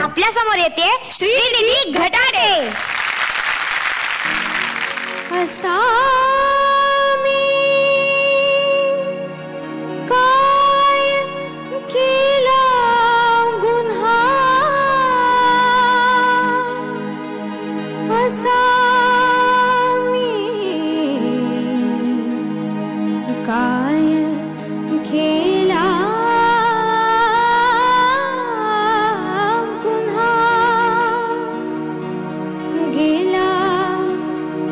आपल्या समोर येते श्रीनिधी घटाटे. असा मी काय केला गुन्हा, असा मी काय केला गुन्हा, गेला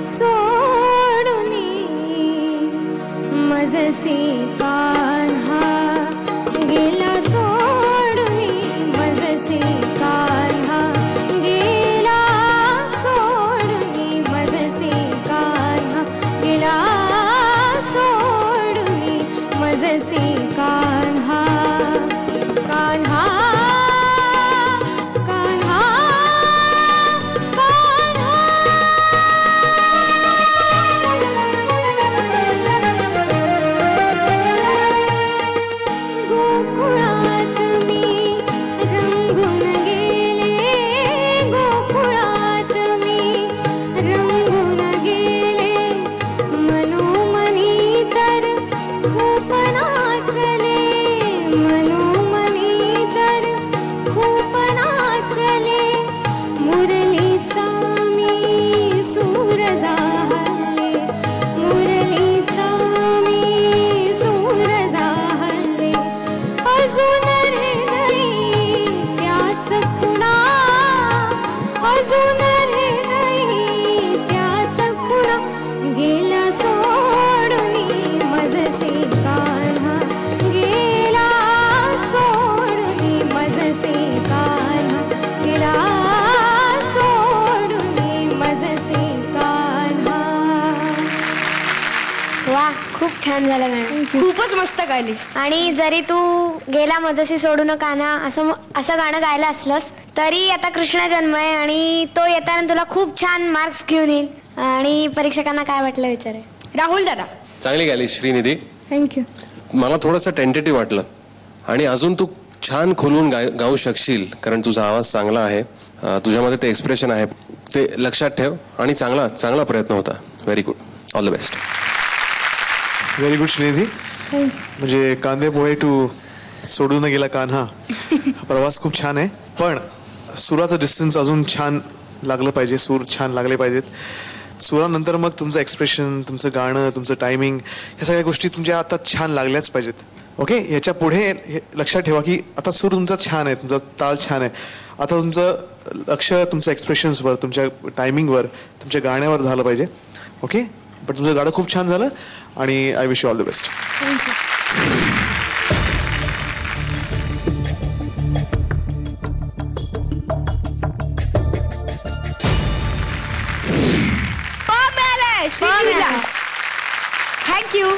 सोडूनी मजसी कान्हा, गेला सोडूनी मजसी कान्हा, गेला सोडूनी मजसी कान्हा, गेला सोडूनी मजसी कान्हा. कान्हा कान्हा गोकुळात मी रंगून गेले, गोकुळात मी रंगून गेले, मनोमनी तर खूप नाचले, मनोमनी तर खूप नाचले, मुरलीचा मी सूर जाहले, मुरलीचा मी सूर जाहले, अजून हृदयी त्याच खुणा, अजून हृदयी त्याच खुणा, गेला सोडूनी मजसी कान्हा, गेला सोडूनी मजसी कान्हा, गेला सोडूनी मजसी कान्हा. वा, खूप छान झालं गाणं. खूपच मस्त गायलीस. आणि जरी तू गेला मजसी सोडून कान्हा असं गाणं गायलं असलंस तरी आता कृष्ण जन्म आहे आणि तो येताना तुला खूप छान मार्क्स घेऊन येईल. आणि परीक्षकांना काय वाटलं विचारे. राहुल दादा. चांगली गायली श्रीनिधी. थँक्यू. मला थोडंसं टेंटेटिव्ह वाटलं आणि अजून तू छान खोलून गाऊ शकशील कारण तुझा आवाज चांगला आहे, तुझ्यामध्ये ते एक्सप्रेशन आहे, ते लक्षात ठेव आणि चांगला प्रयत्न होता. Very good, all the best. Very good Shrinidhi. म्हणजे कांदे पोहे टू सोडून गेला कान्हा हा प्रवास खूप छान आहे, पण सुराचं डिस्टन्स अजून छान लागलं पाहिजे, सूर छान लागले पाहिजेत. सुरानंतर मग तुमचं एक्सप्रेशन, तुमचं गाणं, तुमचं टायमिंग, ह्या सगळ्या गोष्टी तुमच्या आता छान लागल्याच पाहिजेत. ओके, ह्याच्या पुढे हे लक्षात ठेवा की आता सूर तुमचा छान आहे, तुमचा ताल छान आहे, आता तुमचं लक्ष तुमच्या एक्सप्रेशन्सवर, तुमच्या टायमिंगवर, तुमच्या गाण्यावर झालं पाहिजे. ओके, पण तुमचं गाणं खूप छान झालं आणि I wish you all the best. श्रीनिधीला थँक्यू.